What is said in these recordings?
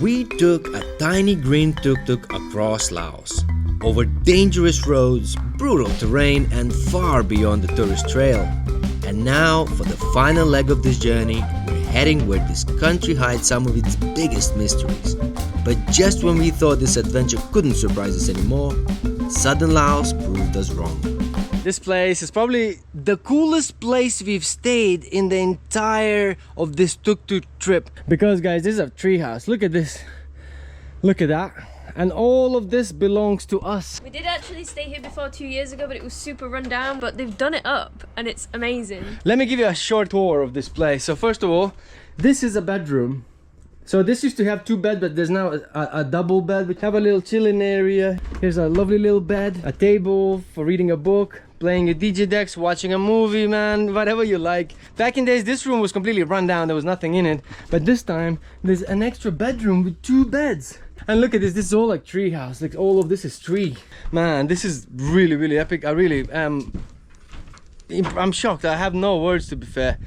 We took a tiny green tuk-tuk across Laos, over dangerous roads, brutal terrain and far beyond the tourist trail. And now, for the final leg of this journey, we're heading where this country hides some of its biggest mysteries. But just when we thought this adventure couldn't surprise us anymore, Southern Laos proved us wrong. This place is probably the coolest place we've stayed in the entire of this tuk-tuk trip. Because guys, this is a treehouse. Look at this. Look at that. And all of this belongs to us. We did actually stay here before 2 years ago, but it was super run down. But they've done it up and it's amazing. Let me give you a short tour of this place. So first of all, this is a bedroom. So this used to have 2 beds, but there's now a double bed. We have a little chilling area. Here's a lovely little bed, a table for reading a book, playing a DJ decks, watching a movie, man, whatever you like. Back in days, this room was completely run down. There was nothing in it. But this time, there's an extra bedroom with 2 beds. And look at this. This is all like tree house. Like all of this is tree. Man, this is really, really epic. I really am. I'm shocked. I have no words, to be fair.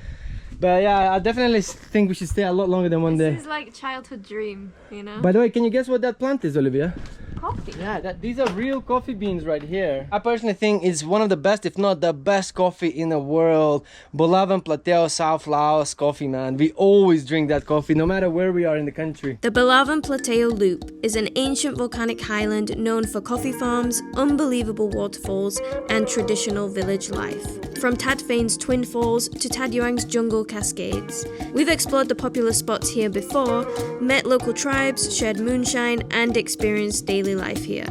But yeah, I definitely think we should stay a lot longer than one day. This is like a childhood dream, you know? By the way, can you guess what that plant is, Olivia? Coffee. Yeah, these are real coffee beans right here. I personally think it's one of the best, if not the best coffee in the world. Bolavan Plateo South Laos coffee, man. We always drink that coffee, no matter where we are in the country. The Bolavan Plateo Loop is an ancient volcanic highland known for coffee farms, unbelievable waterfalls, and traditional village life. From Tad Fane's Twin Falls to Tad Yuang's jungle cascades. We've explored the popular spots here before, met local tribes, shared moonshine, and experienced daily life here.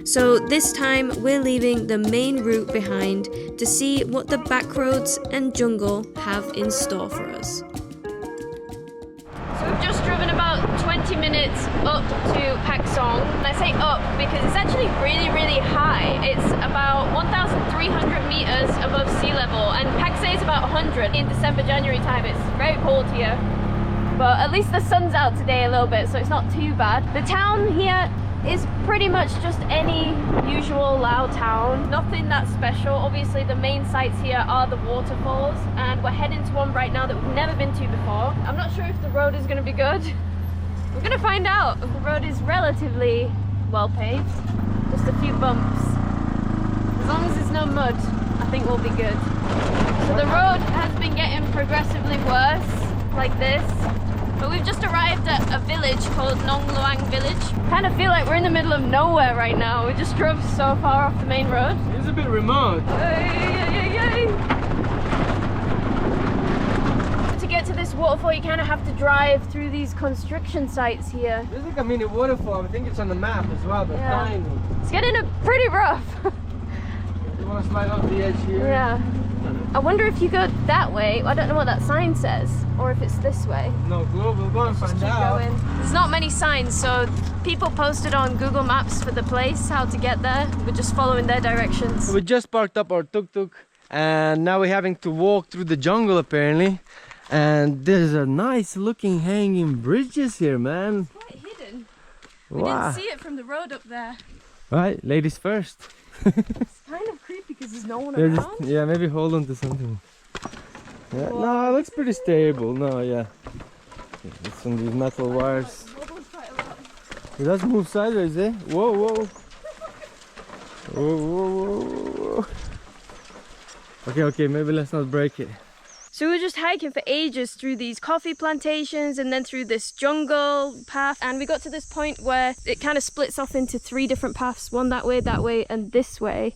So this time we're leaving the main route behind to see what the back roads and jungle have in store for us. So we've just driven about 20 minutes up to Patron. And I say up because it's actually really, really high. It's about 1,300 meters above sea level, and Paksay is about 100 in December, January time. It's very cold here, but at least the sun's out today a little bit, so it's not too bad. The town here is pretty much just any usual Lao town. Nothing that special. Obviously the main sites here are the waterfalls, and we're heading to one right now that we've never been to before. I'm not sure if the road is going to be good. We're going to find out. The road is relatively well paved, just a few bumps. As long as there's no mud, I think we'll be good. So the road has been getting progressively worse, like this. But we've just arrived at a village called Nong Luang Village. Kind of feel like we're in the middle of nowhere right now. We just drove so far off the main road. It's a bit remote. To get to this waterfall, you kind of have to drive through these construction sites here. There's like a mini waterfall. I think it's on the map as well, but tiny. It's getting pretty rough. You want to slide off the edge here? Yeah. I wonder if you go that way. I don't know what that sign says, or if it's this way. No clue. We'll go and find out. There's not many signs, so people posted on Google Maps for the place, how to get there. We're just following their directions. We just parked up our tuk-tuk, and now we're having to walk through the jungle apparently. And there's a nice looking hanging bridges here, man. It's quite hidden. We Wow. didn't see it from the road up there. Right, ladies first. It's kind of creepy because there's no one around. Yeah, maybe hold on to something. Yeah, no, it looks pretty stable. No, yeah. It's on these metal wires. It does move sideways, eh? Whoa, whoa. Whoa, whoa, whoa, whoa. Okay, maybe let's not break it. So we were just hiking for ages through these coffee plantations and then through this jungle path, and we got to this point where it kind of splits off into 3 different paths, one that way, and this way.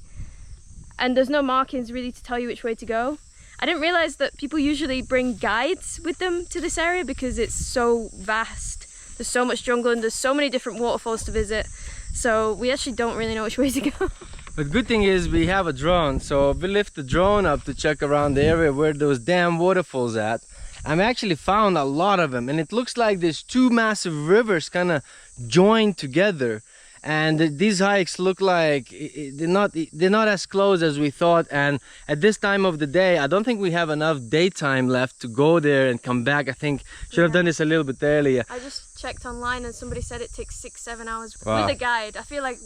And there's no markings really to tell you which way to go. I didn't realize that people usually bring guides with them to this area because it's so vast. There's so much jungle and there's so many different waterfalls to visit. So we actually don't really know which way to go. But good thing is we have a drone, so we lift the drone up to check around the area where those damn waterfalls at. And we actually found a lot of them, and it looks like there's 2 massive rivers kind of joined together. And these hikes look like they're not as close as we thought. And at this time of the day, I don't think we have enough daytime left to go there and come back. I think should have done this a little bit earlier. I just checked online and somebody said it takes 6-7 hours Wow. with a guide. I feel like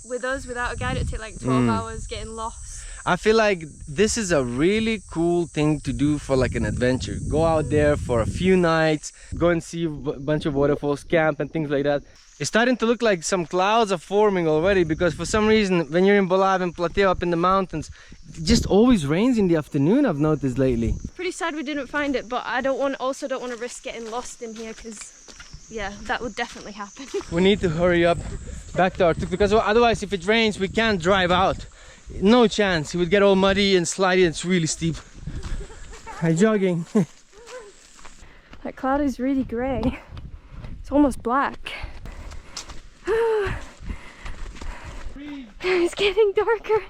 with us without a guide it'd take like 12 hours getting lost. I feel like this is a really cool thing to do for like an adventure. Go out there for a few nights, go and see a bunch of waterfalls, camp and things like that. It's starting to look like some clouds are forming already, because for some reason when you're in Bolav and Plateo up in the mountains, it just always rains in the afternoon, I've noticed lately. Pretty sad we didn't find it, but I don't want to risk getting lost in here, because yeah, that would definitely happen. We need to hurry up back to our tuk, because otherwise if it rains we can't drive out. No chance, it would get all muddy and slidey and it's really steep. I'm jogging. That cloud is really grey. It's almost black. It's getting darker.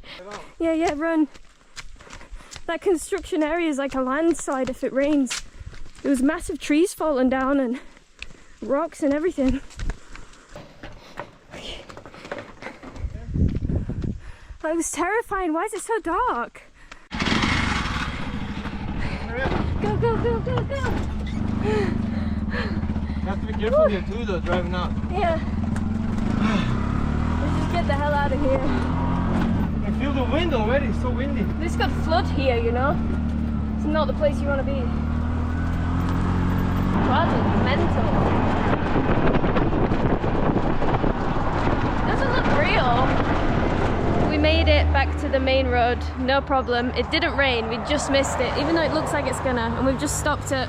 Yeah, run. That construction area is like a landslide if it rains. There was massive trees falling down and rocks and everything. That was terrifying. Why is it so dark? Go, go, go, go, go. You have to be careful here too though, driving out. Yeah. Let's just get the hell out of here. I feel the wind already, it's so windy. This could flood here, you know? It's not the place you want to be. God, it's mental. Doesn't look real. We made it back to the main road, no problem. It didn't rain, we just missed it, even though it looks like it's gonna. And we've just stopped at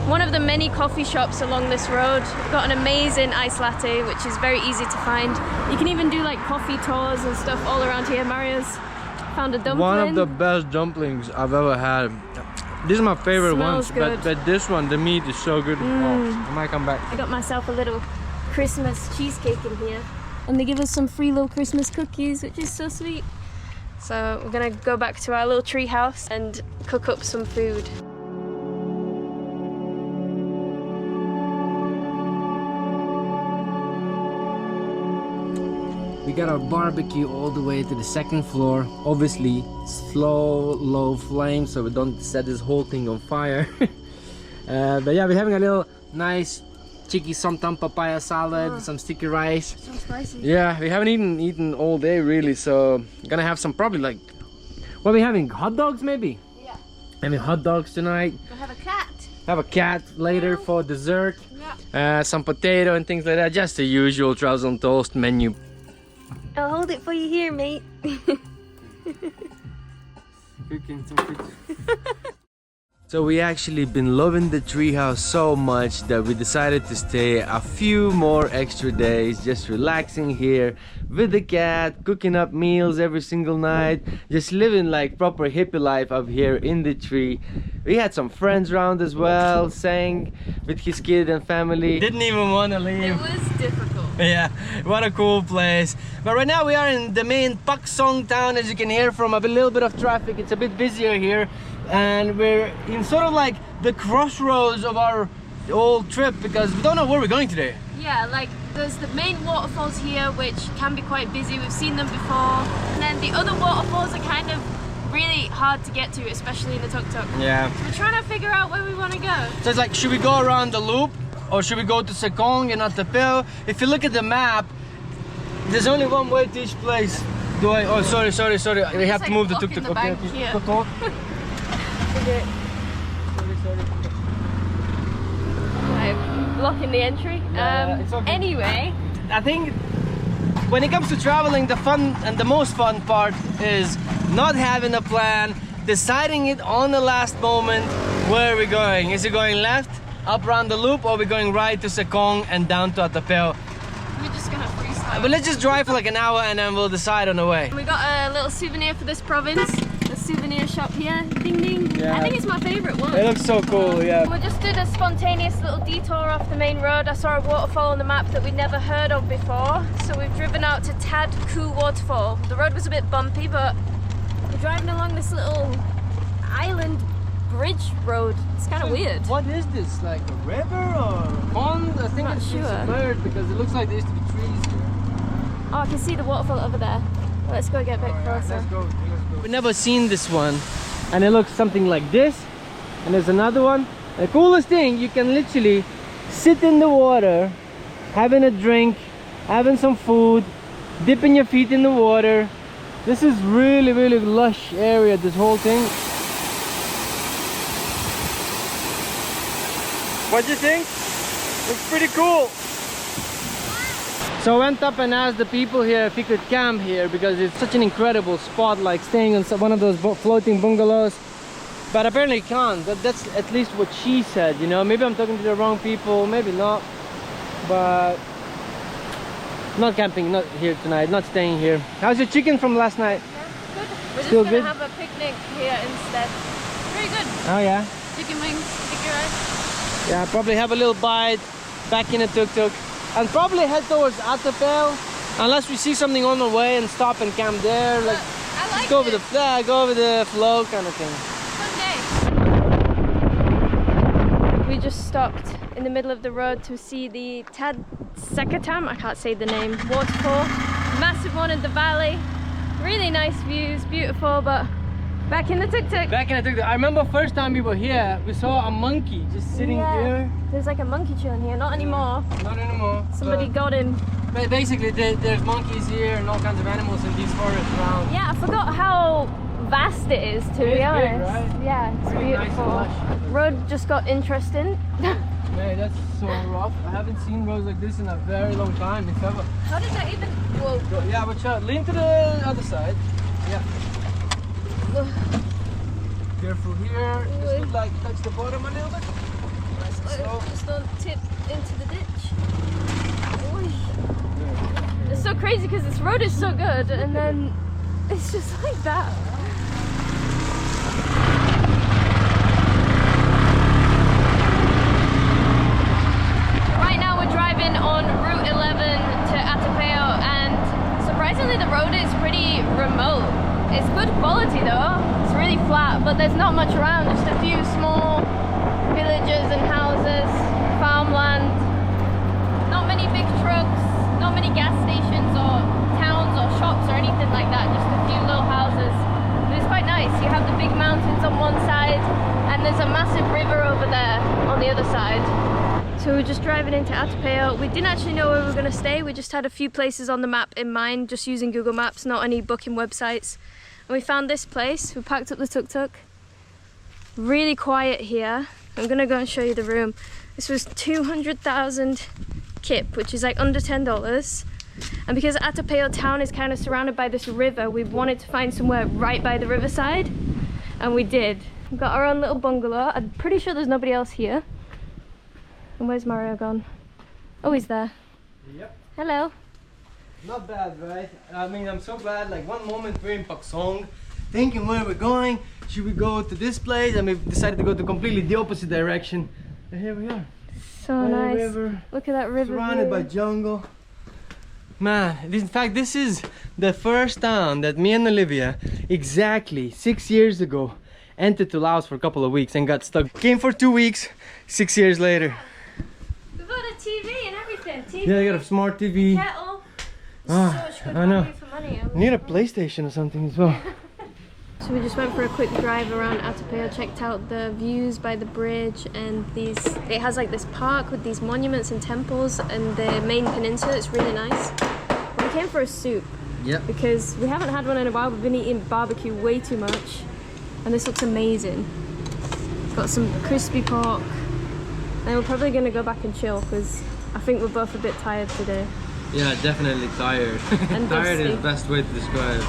one of the many coffee shops along this road. We've got an amazing iced latte, which is very easy to find. You can even do like coffee tours and stuff all around here. Mario's found a dumpling. One of the best dumplings I've ever had. These are my favorite ones, but this one, the meat is so good. Oh, I might come back. I got myself a little Christmas cheesecake in here. And they give us some free little Christmas cookies, which is so sweet. So we're gonna go back to our little tree house and cook up some food. We got our barbecue all the way to the second floor. Obviously, slow, low flame, so we don't set this whole thing on fire. But yeah, we're having a little nice chicky somtam papaya salad, some sticky rice. So spicy. Yeah, we haven't eaten all day really, so gonna have some probably like, what are we having? Hot dogs maybe? Yeah. Having hot dogs tonight. We'll have a cat. Have a cat later for dessert. Yeah. Some potato and things like that. Just the usual Troubles on Toast menu. I'll hold it for you here, mate. So we actually been loving the treehouse so much that we decided to stay a few more extra days, just relaxing here with the cat, cooking up meals every single night, just living like proper hippie life up here in the tree. We had some friends around as well, sang with his kid and family. Didn't even want to leave. It was difficult. Yeah, what a cool place. But right now we are in the main Paksong town, as you can hear from a little bit of traffic. It's a bit busier here, and we're in sort of like the crossroads of our whole trip, because we don't know where we're going today. Yeah, like there's the main waterfalls here, which can be quite busy. We've seen them before. And then the other waterfalls are kind of really hard to get to, especially in the tuk-tuk. Yeah. So we're trying to figure out where we want to go. So it's like, should we go around the loop? Or should we go to Sekong and Attapeu? If you look at the map, there's only one way to each place. Do I? Oh, sorry. We have to move the tuk-tuk. Okay. Okay. I'm blocking the entry. It's okay. Anyway, I think when it comes to traveling, the fun and the most fun part is not having a plan, deciding it on the last moment. Where are we going? Is it going left, up around the loop, or are we going right to Sekong and down to Attapeu? we're just gonna freestyle. But let's just drive for like an hour and then we'll decide on the way. We got a little souvenir for this province. A souvenir shop here. Ding ding. Yeah. I think it's my favourite one. It looks so cool, yeah. We just did a spontaneous little detour off the main road. I saw a waterfall on the map that we'd never heard of before. So we've driven out to Tad Koo Waterfall. The road was a bit bumpy, but we're driving along this little island bridge road. It's kind of weird. What is this? Like a river or a pond? I think not it's sure. submerged because it looks like there used to be trees here. Oh, I can see the waterfall over there. Let's go get a bit closer. Let's go. We've never seen this one, and it looks something like this. And there's another one. And the coolest thing, you can literally sit in the water, having a drink, having some food, dipping your feet in the water, This is really, really lush area, this whole thing. What do you think? Looks pretty cool. So I went up and asked the people here if we could camp here because it's such an incredible spot, like staying on one of those floating bungalows. But apparently you can't. That's at least what she said, you know. Maybe I'm talking to the wrong people, maybe not. But not camping, not here tonight, not staying here. How's your chicken from last night? Yeah, good. We're Still just good? gonna have a picnic here instead. Very good. Oh yeah? Chicken wings, sticky rice. Yeah, probably have a little bite, back in a tuk-tuk. And probably head towards Attapeu. Unless we see something on the way and stop and camp there. Like, I like go with the flag, go with the flow kind of thing. Fun day. We just stopped in the middle of the road to see the Sekatam, I can't say the name, waterfall. Massive one in the valley. Really nice views, beautiful, but back in the tuk-tuk. Back in the tuk-tuk. I remember first time we were here, we saw a monkey just sitting here. There's like a monkey chilling here, not anymore. Not anymore. Somebody got him. But basically there's monkeys here and all kinds of animals in these forests around. Yeah, I forgot how vast it is, to be honest. Big, right? Yeah, it's Really beautiful. nice and lush. Road just got interesting. Man, that's so rough. I haven't seen roads like this in a very long time, if ever. How did that even... Whoa. Yeah, watch out. Lean to the other side. Yeah. Careful here. Just look like touch the bottom a little bit. Nice and slow. Just don't tip into the ditch. Oy. It's so crazy because this road is so good and then it's just like that. Right now we're driving on Route 11 to Attapeu and surprisingly the road is pretty remote. It's good quality though, it's really flat, but there's not much around, just a few small villages and houses, farmland, not many big trucks, not many gas stations or towns or shops or anything like that, just a few little houses. But it's quite nice, you have the big mountains on one side and there's a massive river over there on the other side. So we're just driving into Attapeu. We didn't actually know where we were going to stay, we just had a few places on the map in mind, just using Google Maps, not any booking websites. And we found this place, we packed up the tuk-tuk. Really quiet here. I'm gonna go and show you the room. This was 200,000 kip, which is like under $10. And because Attapeu town is kind of surrounded by this river, we wanted to find somewhere right by the riverside. And we did. We've got our own little bungalow. I'm pretty sure there's nobody else here. And where's Mario gone? Oh, he's there. Yep. Hello. Not bad, right? I mean, I'm so glad. Like one moment we're in Patron, thinking where we're going. Should we go to this place? And we decided to go to completely the opposite direction. And here we are. So nice. River, look at that river. Surrounded by jungle. Man, in fact, this is the first town that me and Olivia, exactly 6 years ago, entered to Laos for a couple of weeks and got stuck. Came for 2 weeks, 6 years later. We've got a TV and everything. TV, yeah, they got a smart TV. Kettle. I know. Need a PlayStation or something as well. So we just went for a quick drive around Attapeu, checked out the views by the bridge and it has like this park with these monuments and temples and the main peninsula. It's really nice. But we came for a soup. Yep. Because we haven't had one in a while. We've been eating barbecue way too much. And this looks amazing. Got some crispy pork. And we're probably going to go back and chill because I think we're both a bit tired today. Yeah, definitely tired. And tired is the best way to describe it.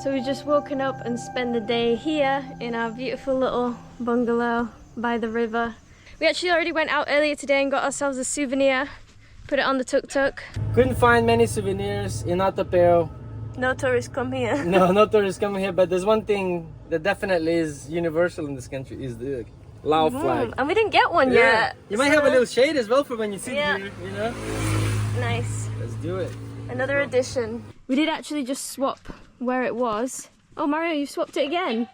So we've just woken up and spent the day here in our beautiful little bungalow by the river. We actually already went out earlier today and got ourselves a souvenir, put it on the tuk-tuk. Couldn't find many souvenirs in Attapeu. No tourists come here. No tourists come here, but there's one thing that definitely is universal in this country, is the Lao flag. And we didn't get one yet. You might have a little shade as well for when you sit Yeah. here, you know? Nice. Let's do it. Another addition. We did actually just swap where it was. Oh Mario, you swapped it again.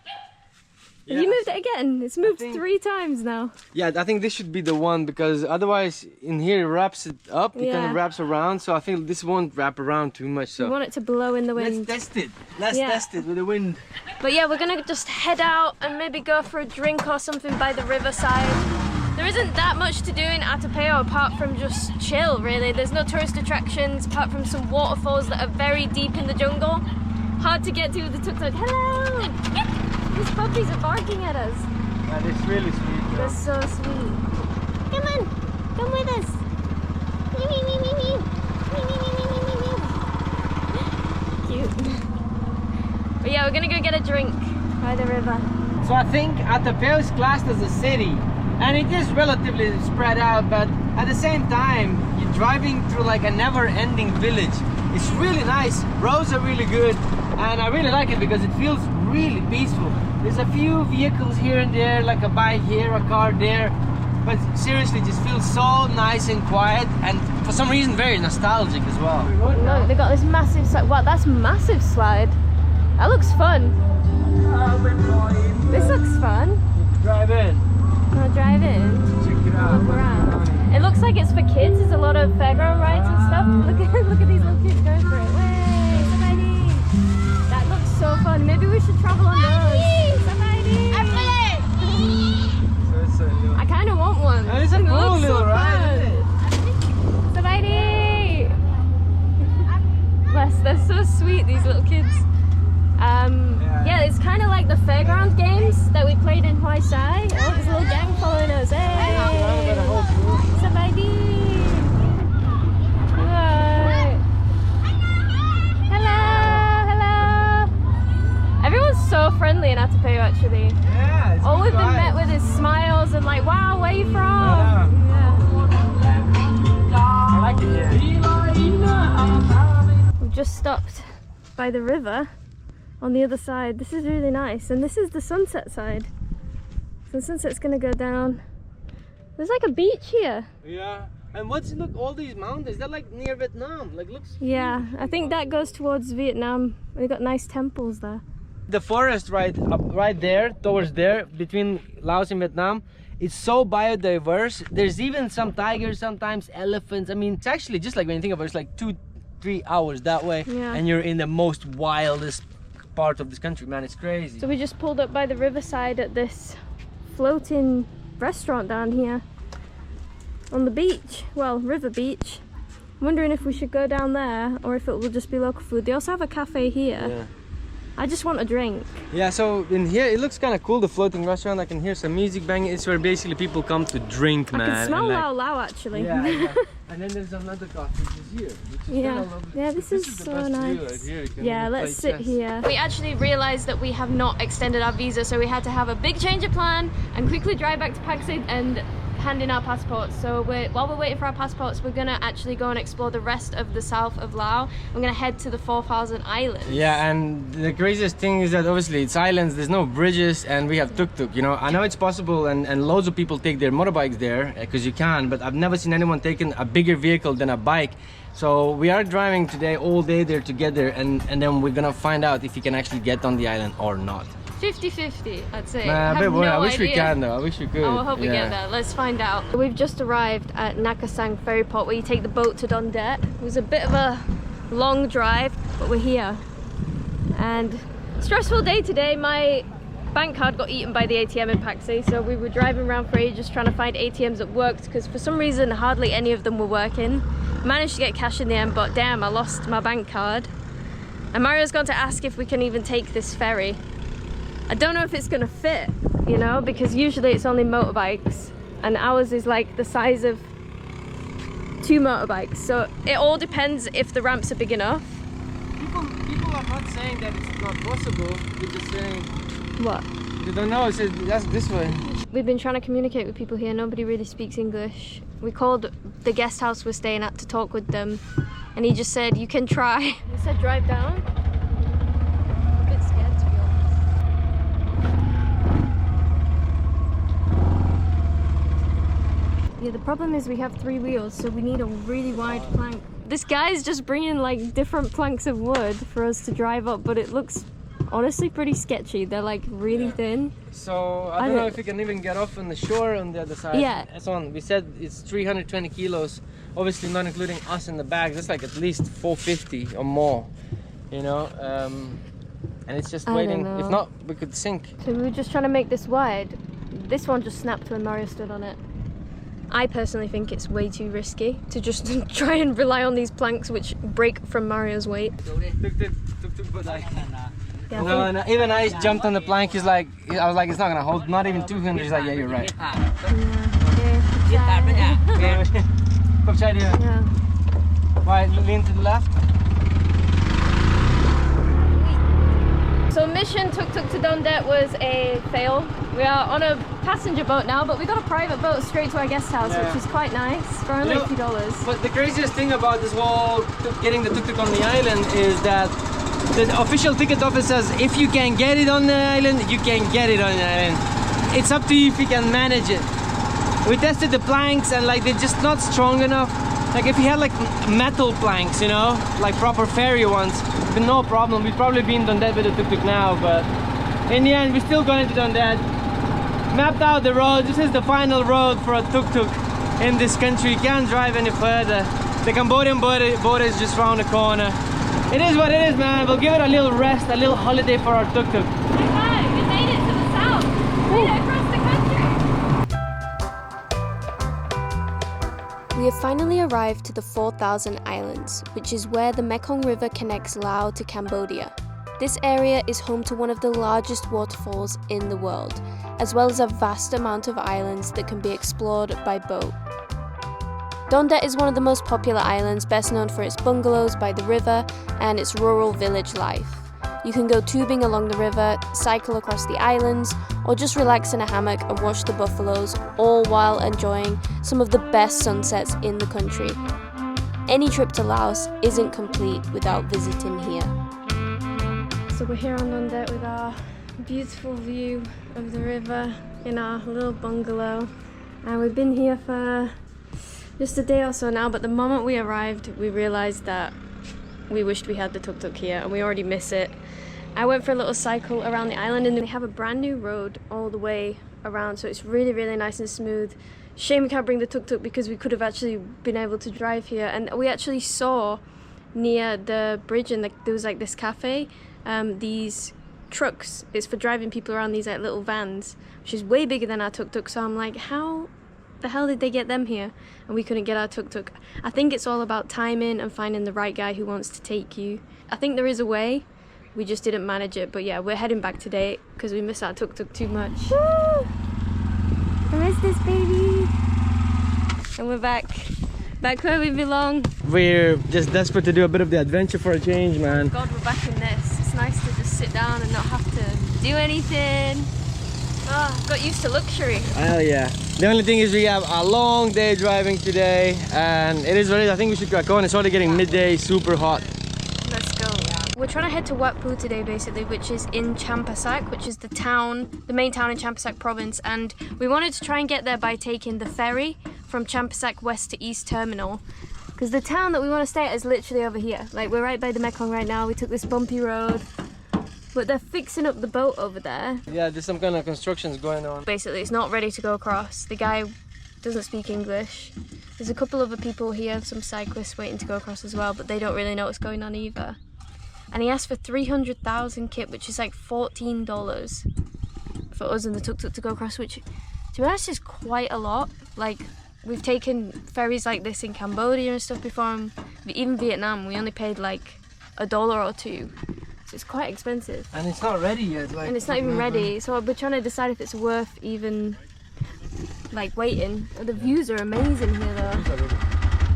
Yeah. Have you moved it again? It's moved 3 times now. Yeah, I think this should be the one because otherwise in here it wraps it up, it kind of wraps around, so I think this won't wrap around too much. So We want it to blow in the wind. let's test it. Let's test it with the wind. But yeah, we're gonna just head out and maybe go for a drink or something by the riverside. There isn't that much to do in Attapeu apart from just chill, really. There's no tourist attractions apart from some waterfalls that are very deep in the jungle. Hard to get to with the tuk-tuk. Hello! These puppies are barking at us. That is really sweet. They're so sweet. Come on, come with us. Me, me, me, me, me. Me, me, me, me, me, me. Cute. But yeah, we're gonna go get a drink by the river. So I think Attapeu is classed as a city, and it is relatively spread out, but at the same time, you're driving through like a never-ending village. It's really nice. Roads are really good, and I really like it because it feels really peaceful. There's a few vehicles here and there, like a bike here, a car there, but seriously, it just feels so nice and quiet, and for some reason very nostalgic as well. Look, they got this massive slide. Wow, that's massive slide. That looks fun. This looks fun. Drive in. Wanna drive in? Check it out. Look around. It looks like it's for kids. There's a lot of fairground rides and stuff. Look at these little kids going for it. Way, somebody. That looks so fun. Maybe we should travel on those. Somebody. I kind of want one. Oh, it's a cool little ride, isn't it? Somebody. Bless, they're so sweet, these little kids. Yeah, it's kind of like the fairground games that we played in Hoi Sai. Oh, there's a little gang following us. Hey! Somebody! Right. Hello! Hello! Everyone's so friendly in Attapeu, actually. Yeah, it's All we've been vibes. met with is smiles and like, wow, where are you from? I like it here. We've just stopped by the river on the other side. This is really nice, and this is the sunset side. So the sunset's gonna go down. There's like a beach here. Yeah, and what's look all these mountains? They're like near Vietnam. Like looks. Yeah, I think that goes towards Vietnam. They've got nice temples there. The forest right up, right there, towards there, between Laos and Vietnam, it's so biodiverse. There's even some tigers, sometimes elephants. I mean, it's actually just like when you think of it, it's like 2-3 hours that way, Yeah. and you're in the most wildest part of this country, man. It's crazy. So we just pulled up by the riverside at this floating restaurant down here on the beach. Well, river beach. I'm wondering if we should go down there or if it will just be local food. They also have a cafe here. Yeah. I just want a drink. Yeah, so in here it looks kind of cool, the floating restaurant. I can hear some music banging. It's where basically people come to drink, man. I can smell and, like, Lao Lao actually. Yeah, yeah. And then there's another coffee which is here, which is Yeah. kinda lovely. Yeah, this is the so best view nice. right here. You can Yeah, play let's sit chess. here. We actually realized that we have not extended our visa, so we had to have a big change of plan and quickly drive back to Pak Sit and hand in our passports. So while we're waiting for our passports, we're gonna actually go and explore the rest of the south of Laos. We're gonna head to the 4,000 islands. Yeah, and the craziest thing is that obviously it's islands, there's no bridges, and we have tuk-tuk, you know. I know it's possible, and loads of people take their motorbikes there, because you can, but I've never seen anyone taking a bigger vehicle than a bike. So we are driving today all day there together, and then we're gonna find out if you can actually get on the island or not. 50-50, I'd say. Nah, I have no I wish we idea. can though, I wish we could. I hope we Yeah. get there. Let's find out. We've just arrived at Nakasang ferry port where you take the boat to Dondet. It was a bit of a long drive, but we're here. And stressful day today. My bank card got eaten by the ATM in Pak Sit, so we were driving around for ages trying to find ATMs that worked because for some reason hardly any of them were working. Managed to get cash in the end, but damn, I lost my bank card. And Mario's going to ask if we can even take this ferry. I don't know if it's gonna fit, you know, because usually it's only motorbikes and ours is like the size of 2 motorbikes. So it all depends if the ramps are big enough. People are not saying that it's not possible, they're just saying What? they don't know, so that's this way. We've been trying to communicate with people here. Nobody really speaks English. We called the guest house we're staying at to talk with them and he just said, you can try. He said drive down. I'm a bit scared to be honest. Yeah, the problem is we have 3 wheels, so we need a really wide plank. This guy's just bringing like different planks of wood for us to drive up, but it looks honestly pretty sketchy. They're like really thin. So I don't know if we can even get off on the shore on the other side. Yeah. That's on. We said it's 320 kilos, obviously not including us in the bag. That's like at least 450 or more, you know. And it's just I waiting. don't If know. not, we could sink. So we were just trying to make this wide. This one just snapped when Mario stood on it. I personally think it's way too risky to just try and rely on these planks which break from Mario's weight. Yeah, No, even I jumped on the plank. He's like, I was like, it's not gonna hold. Not even 200. He's like, yeah, you're right. Come try here. Yeah. Right, lean to the left. So mission tuk-tuk to Dondet was a fail. We are on a passenger boat now, but we got a private boat straight to our guest house, which is quite nice for only a few dollars. But the craziest thing about this whole getting the tuk-tuk on the island is that the official ticket office says if you can get it on the island, you can get it on the island. It's up to you if you can manage it. We tested the planks and like they're just not strong enough. Like if you had like metal planks, you know, like proper ferry ones, but no problem. We'd probably be in Dondet with the tuk-tuk now, but in the end we're still going to Dondet. Mapped out the road. This is the final road for a tuk-tuk in this country. You can't drive any further. The Cambodian border is just around the corner. It is what it is, man. We'll give it a little rest, a little holiday for our tuk-tuk. Hey, we made it to the south. We made it across the country. We have finally arrived to the 4,000 Islands, which is where the Mekong River connects Laos to Cambodia. This area is home to one of the largest waterfalls in the world, as well as a vast amount of islands that can be explored by boat. Dondet is one of the most popular islands, best known for its bungalows by the river and its rural village life. You can go tubing along the river, cycle across the islands, or just relax in a hammock and watch the buffaloes, all while enjoying some of the best sunsets in the country. Any trip to Laos isn't complete without visiting here. So we're here on Dondet with our beautiful view of the river in our little bungalow, and we've been here for just a day or so now, but the moment we arrived we realised that we wished we had the tuk-tuk here and we already miss it. I went for a little cycle around the island and they have a brand new road all the way around, so it's really, really nice and smooth. Shame we can't bring the tuk-tuk because we could have actually been able to drive here, and we actually saw near the bridge and there was like this cafe, these trucks. It's for driving people around these like little vans, which is way bigger than our tuk-tuk, so I'm like, how the hell did they get them here and we couldn't get our tuk-tuk? I think it's all about timing and finding the right guy who wants to take you. I think there is a way, we just didn't manage it, but yeah, we're heading back today because we miss our tuk-tuk too much. Woo! I miss this baby. And we're back where we belong. We're just desperate to do a bit of the adventure for a change, man. God, we're back in this. It's nice to just sit down and not have to do anything. Oh, got used to luxury. Hell yeah. The only thing is we have a long day driving today and it is what it is. I think we should crack on. It's already getting midday, super hot. Let's go. We're trying to head to Wat Phu today basically, which is in Champasak, which is the main town in Champasak province, and we wanted to try and get there by taking the ferry from Champasak West to East Terminal, because the town that we want to stay at is literally over here. Like, we're right by the Mekong right now. We took this bumpy road, but they're fixing up the boat over there. Yeah, there's some kind of constructions going on. Basically, it's not ready to go across. The guy doesn't speak English. There's a couple other people here, some cyclists waiting to go across as well, but they don't really know what's going on either. And he asked for 300,000 kip, which is like $14 for us and the tuk-tuk to go across, which, to be honest, is quite a lot. Like, we've taken ferries like this in Cambodia and stuff before, and even Vietnam, we only paid like $1 or $2. So it's quite expensive. And it's not ready yet. And it's not even ready, so we're trying to decide if it's worth even like waiting. The views are amazing here though.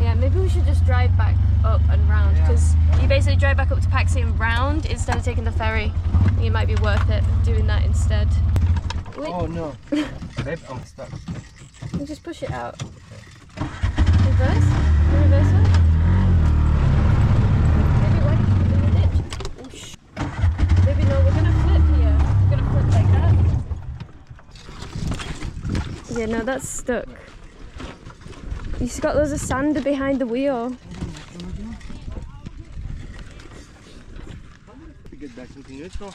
Yeah, maybe we should just drive back up and round, because you basically drive back up to Pak Sing round instead of taking the ferry. I think it might be worth it doing that instead. Wait. Oh no. Babe, I'm stuck. You just push it out. Reverse? Reverse it? Maybe why did you put it in the ditch? Oh, shh. Maybe no, we're gonna flip here. We're gonna flip like that. Yeah, no, that's stuck. You've got loads of sand behind the wheel. Get back into neutral.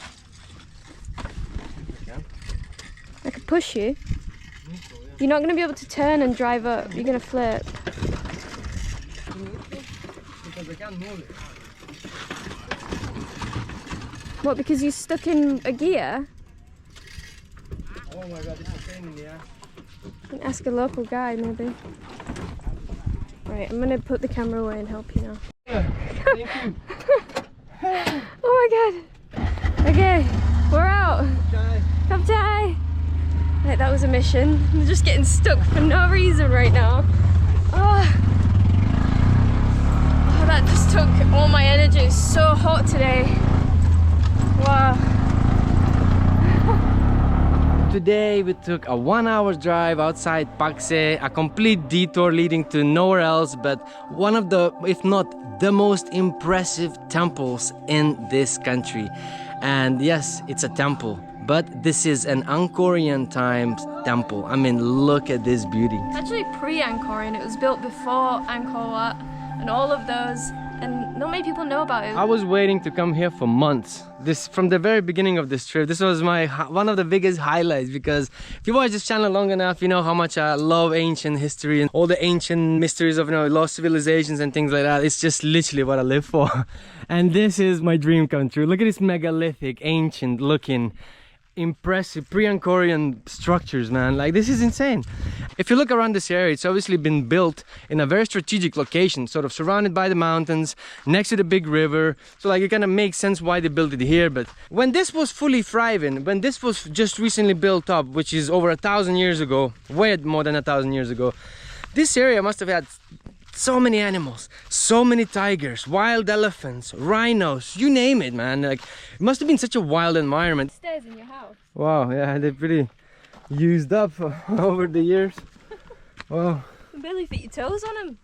I could push you. You're not going to be able to turn and drive up. You're going to flip. Because I can't move it. What, because you're stuck in a gear? Oh my god, it's a pain in the ass. You can ask a local guide maybe. Right, I'm gonna put the camera away and help you now. Yeah, thank you. Oh my god! Okay, we're out! Come Thai! Right, that was a mission. I'm just getting stuck for no reason right now. Oh, that just took all my energy. It's so hot today. Wow. Today we took a 1 hour drive outside Pakse, a complete detour leading to nowhere else but one of the, if not the most impressive temples in this country. And yes, it's a temple, but this is an Angkorian times temple. I mean, look at this beauty. It's actually pre-Angkorian. It was built before Angkor Wat and all of those, and not many people know about it. I was waiting to come here for months. From the very beginning of this trip, this was one of the biggest highlights, because if you watch this channel long enough, you know how much I love ancient history and all the ancient mysteries of, you know, lost civilizations and things like that. It's just literally what I live for. And this is my dream come true. Look at this megalithic, ancient looking, impressive pre-Angkorian structures, man. Like, this is insane. If you look around this area, it's obviously been built in a very strategic location, sort of surrounded by the mountains, next to the big river. So like, it kind of makes sense why they built it here. But when this was fully thriving, when this was just recently built up, which is over 1,000 years ago, way more than 1,000 years ago, this area must have had so many animals, so many tigers, wild elephants, rhinos, you name it, man. Like, it must have been such a wild environment. Stairs in your house. Wow, yeah, they're pretty used up over the years. Wow. You can barely fit your toes on them.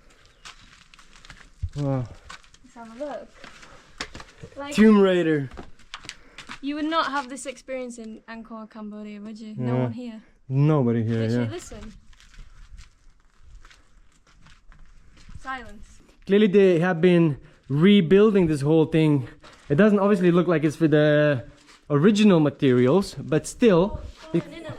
Wow. Let's have a look. Like, Tomb Raider. you would not have this experience in Angkor, Cambodia, would you? No Yeah. one here. Nobody here, Literally, yeah. listen. Silence. Clearly they have been rebuilding this whole thing. It doesn't obviously look like it's with the original materials, but still, In a little bit.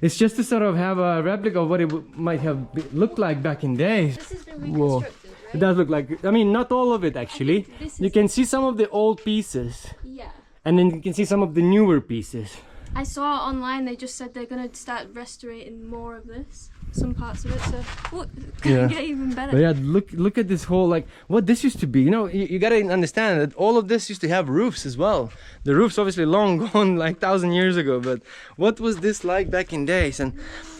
it's just to sort of have a replica of what it might have looked like back in days. This has been Whoa. reconstructed, right? It does look like, I mean, not all of it actually. This You is- can see some of the old pieces, Yeah. and then you can see some of the newer pieces. I saw online they just said they're gonna start restorating more of this, some parts of it. So oh, it's gonna Yeah. get even better. But yeah, look at this whole, like, what this used to be. You know, you gotta understand that all of this used to have roofs as well. The roof's obviously long gone, like 1,000 years ago, but what was this like back in days? And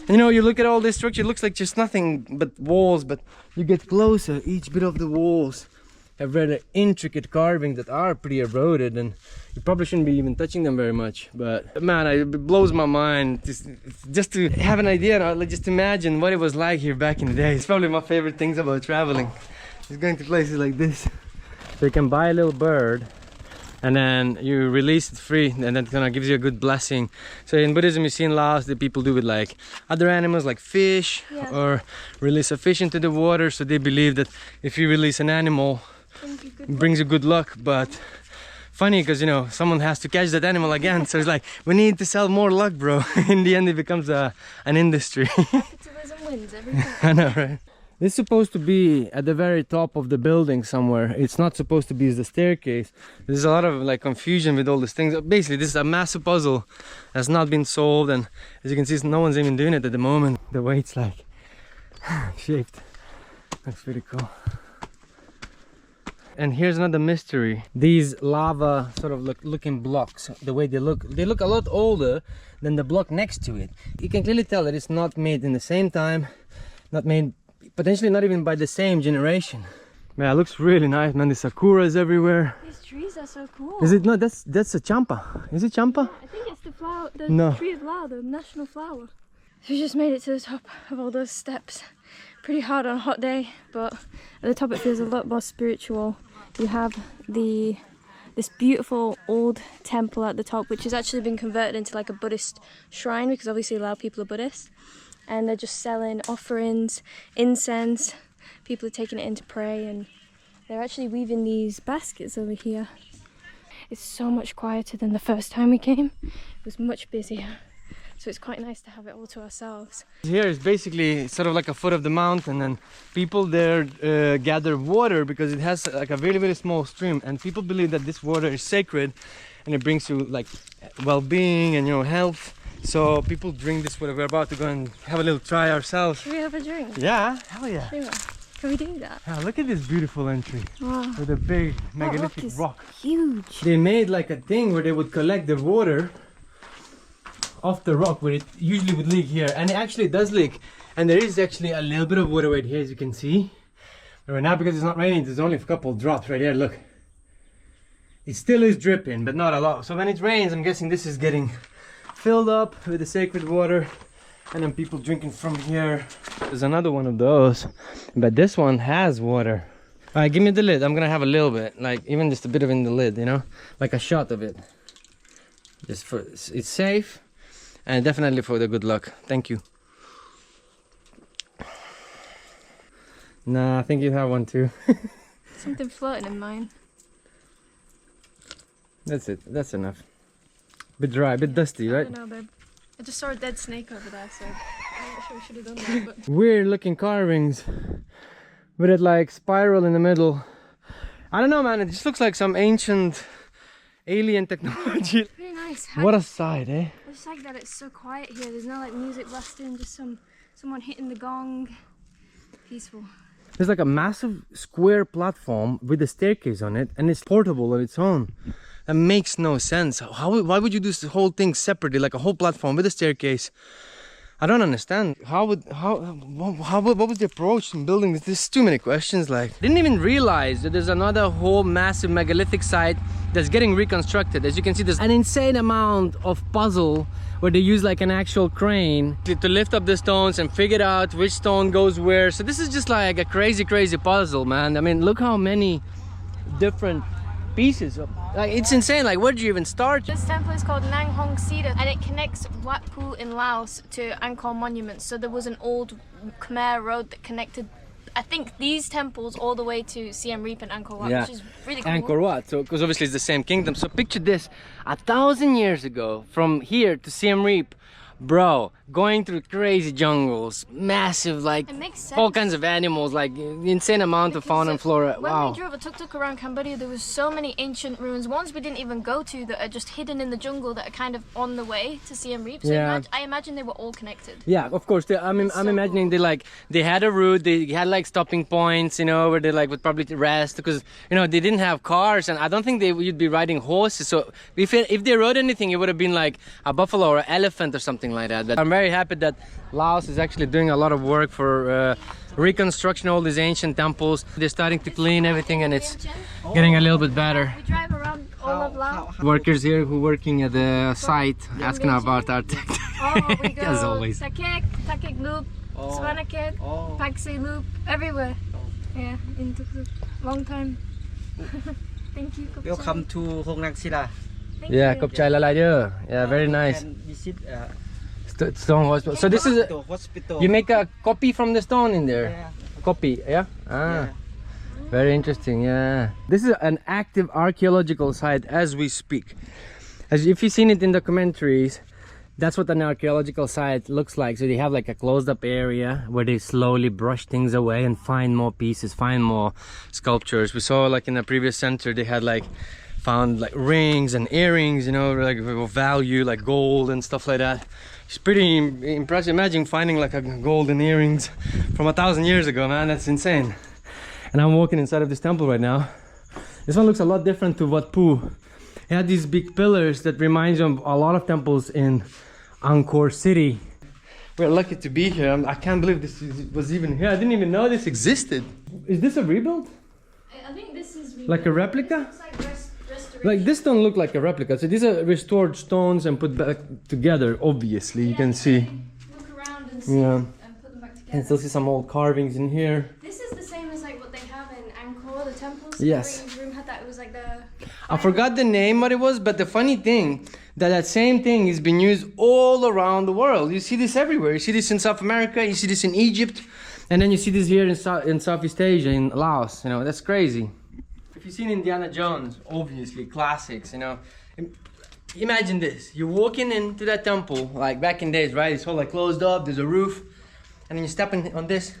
you know, you look at all this structure, it looks like just nothing but walls, but you get closer, each bit of the walls have rather intricate carvings that are pretty eroded, and you probably shouldn't be even touching them very much. But man, it blows my mind just to have an idea, and like, just imagine what it was like here back in the day. It's probably my favorite things about traveling, is going to places like this. So you can buy a little bird and then you release it free, and that kind of gives you a good blessing. So in Buddhism, you see in Laos that people do with like other animals like fish, Yeah. or release a fish into the water. So they believe that if you release an animal, it brings you good luck. But funny, because you know, someone has to catch that animal again, so it's like, we need to sell more luck, bro. In the end it becomes an industry. Capitalism wins every time. I know, right? This is supposed to be at the very top of the building somewhere. It's not supposed to be the staircase. There's a lot of like confusion with all these things. Basically, this is a massive puzzle that's not been solved, and as you can see, no one's even doing it at the moment. The way it's like shaped. That's pretty cool. And here's another mystery. These lava sort of looking blocks, the way they look a lot older than the block next to it. You can clearly tell that it's not made in the same time, not made, potentially not even by the same generation. Yeah, it looks really nice, man. The sakuras everywhere. These trees are so cool. Is it not? That's a champa. Is it champa? I think it's the flower, the No. tree of Lao, the national flower. We just made it to the top of all those steps. Pretty hard on a hot day, but at the top it feels a lot more spiritual. You have this beautiful old temple at the top, which has actually been converted into like a Buddhist shrine, because obviously Lao people are Buddhist, and they're just selling offerings, incense. People are taking it in to pray, and they're actually weaving these baskets over here. It's so much quieter than the first time we came. It was much busier. So it's quite nice to have it all to ourselves. Here is basically sort of like a foot of the mountain, and people there gather water because it has like a very, very small stream, and people believe that this water is sacred and it brings you like well-being and, you know, health. So people drink this water. We're about to go and have a little try ourselves. Should we have a drink? Yeah, hell yeah. Sure. Can we do that? Yeah, look at this beautiful entry. Wow. With a big megalithic That rock. rock is huge. They made like a thing where they would collect the water off the rock where it usually would leak here, and it actually does leak. And there is actually a little bit of water right here, as you can see. But right now, because it's not raining, there's only a couple of drops right here. Look, it still is dripping, but not a lot. So when it rains, I'm guessing this is getting filled up with the sacred water, and then people drinking from here. There's another one of those, but this one has water. All right, give me the lid. I'm gonna have a little bit, like even just a bit of in the lid, you know, like a shot of it. Just for it's safe, and definitely for the good luck. Thank you. Nah, I think you have one too. Something floating in mine. That's it. That's enough. Bit dry, a bit dusty, right? I don't know, babe. I just saw a dead snake over there, so I'm not sure we should have done that. But Weird looking carvings with it like spiral in the middle. I don't know, man. It just looks like some ancient alien technology. pretty nice. What a sight, eh? I just like that it's so quiet here. There's no like music blasting, just someone hitting the gong. Peaceful. There's like a massive square platform with a staircase on it, and it's portable on its own. That makes no sense. Why would you do this whole thing separately, like a whole platform with a staircase? I don't understand. What was the approach in building this? There's too many questions. Like, didn't even realize that there's another whole massive megalithic site that's getting reconstructed. As you can see, there's an insane amount of puzzle where they use like an actual crane to lift up the stones and figure out which stone goes where. So this is just like a crazy puzzle, man. I mean, look how many different pieces of, like, it's insane. Like, where do you even start? This temple is called Nang Hong Sida, and it connects Wat Pu in Laos to Angkor Monument. So there was an old Khmer road that connected, I think, these temples all the way to Siem Reap and Angkor Wat, which is really cool. Angkor Wat, so because obviously it's the same kingdom. So picture this, 1,000 years ago, from here to Siem Reap, bro, going through crazy jungles, massive, like It makes sense. all kinds of animals, like insane amount of fauna and flora. When Wow. we drove a tuk-tuk around Cambodia, there was so many ancient ruins, ones we didn't even go to, that are just hidden in the jungle, that are kind of on the way to Siem Reap. So Yeah. I imagine they were all connected. Yeah, of course. I'm so imagining they had a route. They had like stopping points, you know, where they like would probably rest, because you know they didn't have cars, and I don't think you'd be riding horses. So if they rode anything, it would have been like a buffalo or an elephant or something like that. But I'm very happy that Laos is actually doing a lot of work for reconstruction of all these ancient temples. They're starting to clean everything, and it's getting a little bit better. We drive around all of Laos. Workers here who working at the site asking about our tech. Oh, we go As always. Takek Loop, Swanaket, Paksay Loop, everywhere. Yeah, in tuk-tuk. Long time. Thank you. Kopchai. Welcome to Hong Nang Sida. Thank Yeah, you. Kopchai Lalayo. Yeah, very nice. And visit Stone hospital. So this is the hospital. you make a copy from the stone in there. Yeah. Copy, yeah. Yeah. Very interesting. Yeah. This is an active archaeological site as we speak. As if you've seen it in the commentaries, that's what an archaeological site looks like. So they have like a closed up area where they slowly brush things away and find more pieces, find more sculptures. We saw like in the previous center they had like found like rings and earrings, you know, like of value, like gold and stuff like that. It's pretty impressive. Imagine finding like a golden earrings from 1,000 years ago, man. That's insane. And I'm walking inside of this temple right now. This one looks a lot different to Wat Pu. It had these big pillars that reminds you of a lot of temples in Angkor City. We're lucky to be here. I can't believe this was even here. I didn't even know this existed. Is this a rebuild? I think this is Like a replica? It's like restoration. Like this don't look like a replica. So these are restored stones and put back together. Obviously, you can see. Look around and see Yeah. and put them back You can together. still see some old carvings in here. This is the same as like what they have in Angkor, the temples. Yes. The room had that. It was like the. I forgot the name what it was, but the funny thing that same thing is being used all around the world. You see this everywhere. You see this in South America, you see this in Egypt, and then you see this here in Southeast Asia, in Laos. You know, that's crazy. If you've seen Indiana Jones, obviously classics, you know. Imagine this, you're walking into that temple, like back in days, right? It's all like closed up, there's a roof, and then you step on this,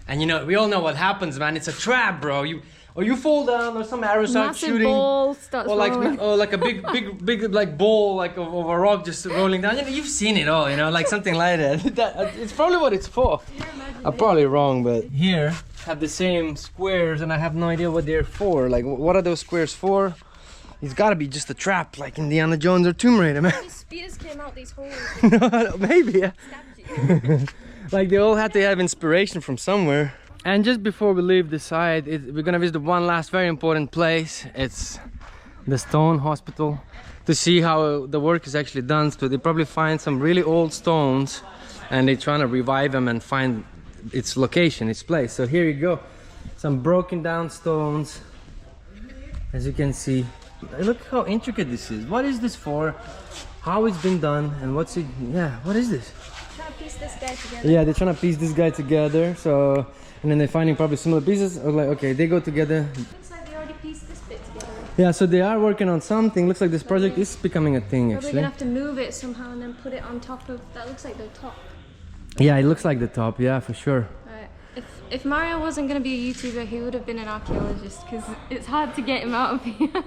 and you know, we all know what happens, man. It's a trap, bro. or you fall down, or some arrow starts Massive shooting, ball starts rolling. or like a big like ball like of a rock just rolling down. You know, you've seen it all, you know, like something like that. It's probably what it's for. I'm probably wrong, but here have the same squares, and I have no idea what they're for. Like, what are those squares for? It's gotta be just a trap, like Indiana Jones or Tomb Raider, man. These spears came out these holes. No, maybe. Yeah. Like they all had to have inspiration from somewhere. And just before we leave the site, we're gonna visit one last very important place. It's the stone hospital, to see how the work is actually done. So they probably find some really old stones, and they're trying to revive them and find its location, its place. So here you go, some broken down stones, as you can see. Look how intricate this is. What is this for? How it's been done, and what's it? Yeah, what is this? Trying to piece this guy together. Yeah, they're trying to piece this guy together. So, and then they're finding probably similar pieces. Or like, okay, they go together. Looks like they already pieced this bit together. Yeah, so they are working on something. Looks like this project is becoming a thing, Probably actually. gonna have to move it somehow and then put it on top of. That looks like the top. Yeah, it looks like the top. Yeah, for sure. Right. If Mario wasn't gonna be a YouTuber, he would have been an archaeologist, because it's hard to get him out of here.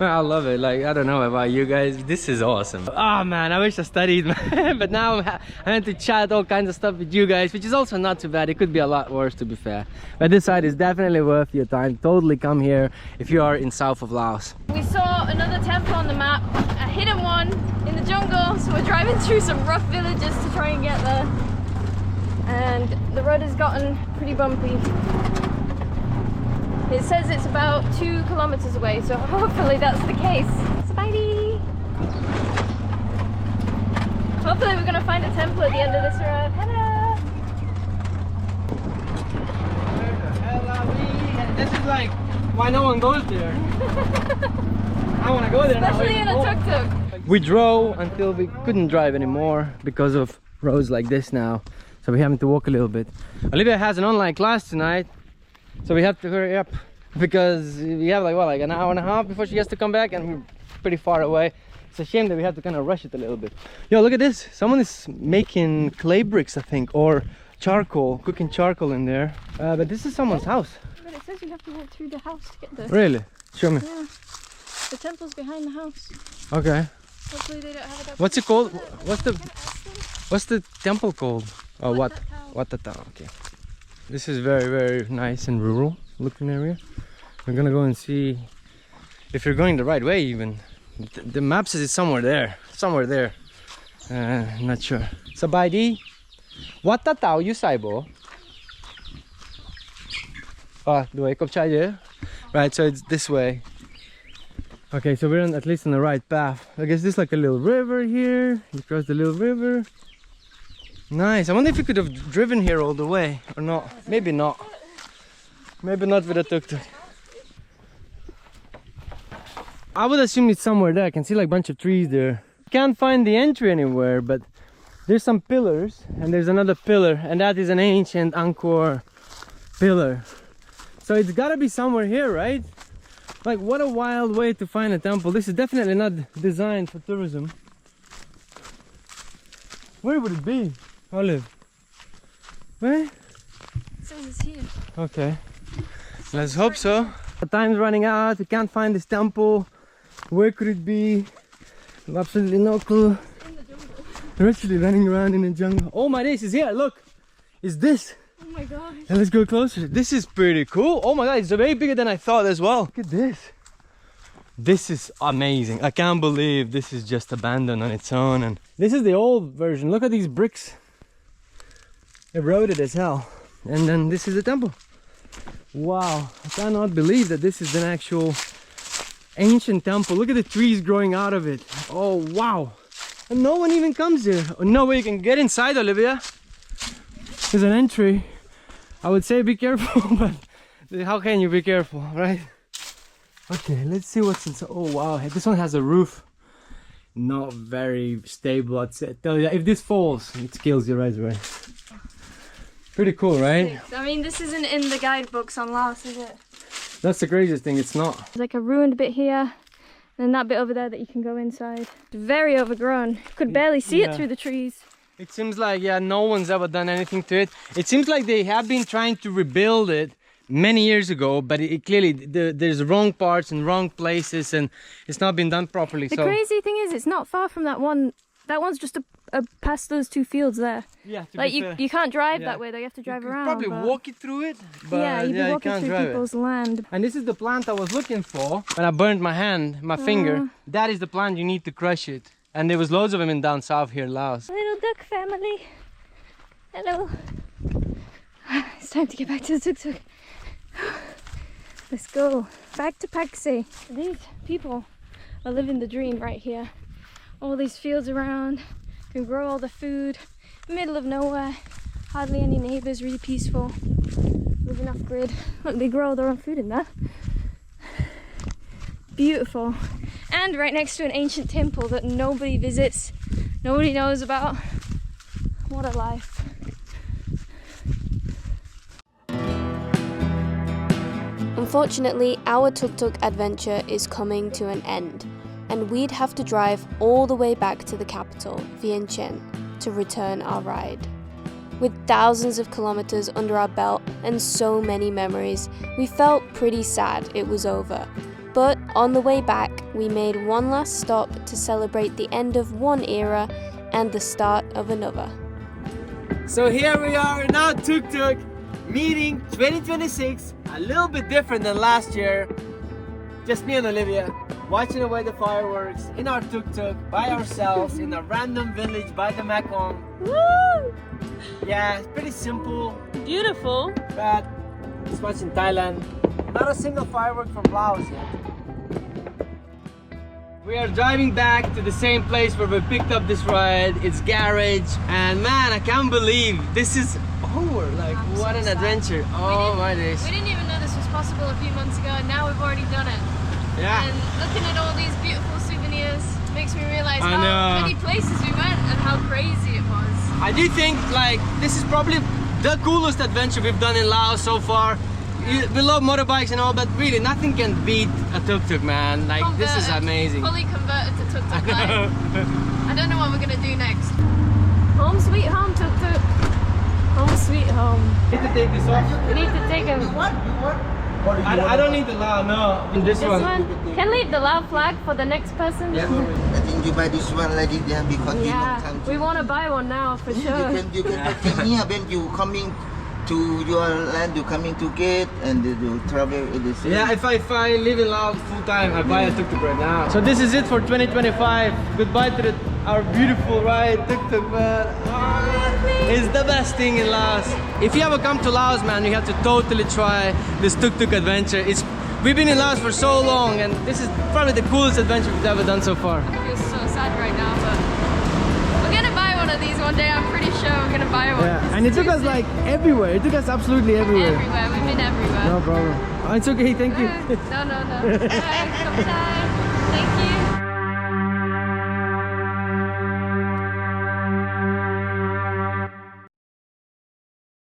Well, I love it. Like, I don't know about you guys, this is awesome. Oh man, I wish I studied, man. But now I had to chat all kinds of stuff with you guys, which is also not too bad. It could be a lot worse, to be fair. But this side is definitely worth your time. Totally come here if you are in South of Laos. We saw another temple on the map, a hidden one in the jungle, so we're driving through some rough villages to try and get there. And the road has gotten pretty bumpy. It says it's about 2 kilometers away, so hopefully that's the case. Spidey! Hopefully we're gonna find a temple at the end of this road. Hello! Where the hell are we? This is like why no one goes there. I want to go there now. Especially in a tuk-tuk. We drove until we couldn't drive anymore because of roads like this now. So we're having to walk a little bit. Olivia has an online class tonight, so we have to hurry up because we have like what, like an hour and a half before she has to come back, and we're pretty far away. It's a shame that we have to kind of rush it a little bit. Yo, look at this. Someone is making clay bricks, I think, or charcoal, cooking charcoal in there. But this is someone's house. But it says you have to walk through the house to get there. Really? Show me. Yeah. The temple's behind the house. Okay. Hopefully they don't have it up. What's it called? Can I ask them? What's the temple called? Oh, what? Attapeu. Waterfall. Okay. This is very, very nice and rural looking area. We're gonna go and see if you're going the right way. Even the map says it's somewhere there. Somewhere there. Not sure. So by the Waterfall you saibo. Ah, the way right, so it's this way. Okay, so we're at least on the right path. I guess there's like a little river here. You cross the little river. Nice. I wonder if you could have driven here all the way or not. Maybe not. Maybe not with a tuk-tuk. I would assume it's somewhere there. I can see like a bunch of trees there. Can't find the entry anywhere, but there's some pillars and there's another pillar, and that is an ancient Angkor pillar. So it's gotta be somewhere here, right? Like, what a wild way to find a temple. This is definitely not designed for tourism. Where would it be, Olive? Where? It says it's here. Okay. Let's hope so. The time's running out. We can't find this temple. Where could it be? I have absolutely no clue. In the jungle. They're actually running around in the jungle. Oh my days, it's here. Look. It's this. Oh my gosh. And let's go closer. This is pretty cool. Oh my god, it's way bigger than I thought as well. Look at this. This is amazing. I can't believe this is just abandoned on its own. And this is the old version. Look at these bricks. Eroded as hell. And then this is the temple. Wow, I cannot believe that this is an actual ancient temple. Look at the trees growing out of it. Oh wow. And no one even comes here. Oh, no way you can get inside, Olivia. There's an entry. I would say be careful, but how can you be careful, right? Okay, let's see what's inside. Oh wow, this one has a roof. Not very stable, I'd say. Tell you that if this falls, it kills you right away. Pretty cool, right? I mean, this isn't in the guidebooks on Laos, is it? That's the craziest thing, it's not. There's like a ruined bit here, and then that bit over there that you can go inside. Very overgrown. Could barely see it through the trees. It seems like, yeah, no one's ever done anything to it. It seems like they have been trying to rebuild it, many years ago, but it clearly there's wrong parts and wrong places, and it's not been done properly. The crazy thing is, it's not far from that one. That one's just past those two fields there. Yeah, like you can't drive that way though, you have to drive around. Probably walk it through it, but yeah, you'd be walking can't through drive people's land. And this is the plant I was looking for when I burned my hand, my finger. That is the plant, you need to crush it. And there was loads of them in down south here in Laos. Little duck family. Hello. It's time to get back to the tuk-tuk. Let's go. Back to Paksay. These people are living the dream right here. All these fields around, can grow all the food, middle of nowhere, hardly any neighbours, really peaceful, living off grid. Look, they grow their own food in there. Beautiful. And right next to an ancient temple that nobody visits, nobody knows about. What a life. Unfortunately, our tuk-tuk adventure is coming to an end, and we'd have to drive all the way back to the capital, Vientiane, to return our ride. With thousands of kilometers under our belt and so many memories, we felt pretty sad it was over. But on the way back, we made one last stop to celebrate the end of one era and the start of another. So here we are in our tuk-tuk, meeting 2026, a little bit different than last year. Just me and Olivia, watching away the fireworks in our tuk-tuk by ourselves in a random village by the Mekong. Woo! Yeah, it's pretty simple. Beautiful. But it's much in Thailand. Not a single firework from Laos yet. We are driving back to the same place where we picked up this ride. It's garage, and man, I can't believe this is over. Like, what an adventure. Oh my days. We didn't even know this was possible a few months ago, and now we've already done it. Yeah. And looking at all these beautiful souvenirs makes me realize I how know. many places we went and how crazy it was. I do think like this is probably the coolest adventure we've done in Laos so far. We love motorbikes and all, but really nothing can beat a tuk-tuk, man. Like, this is amazing. Fully converted to tuk-tuk life. I don't know what we're gonna do next. Home sweet home, tuk-tuk. Home sweet home. Need to take this off. We need to take him. I don't need the Lao, no. This one. Can leave the Lao flag for the next person. I think you buy this one like this, yeah, because you Yeah, long time we want to buy one now for sure. you can come here when you coming to your land, you coming to gate and you travel in the city. Yeah, if I live in Laos full time, I buy a tuk-tuk right now. So this is it for 2025. Goodbye to our beautiful ride, tuk-tuk, man. It's the best thing in Laos. If you ever come to Laos, man, you have to totally try this tuk-tuk adventure. We've been in Laos for so long, and this is probably the coolest adventure we've ever done so far. I feel so sad right now, but we're gonna buy one of these one day. I'm pretty sure we're gonna buy one. Yeah, and it took us like everywhere. It took us absolutely everywhere. Everywhere. We've been everywhere. No problem. Oh, it's okay, thank you. No.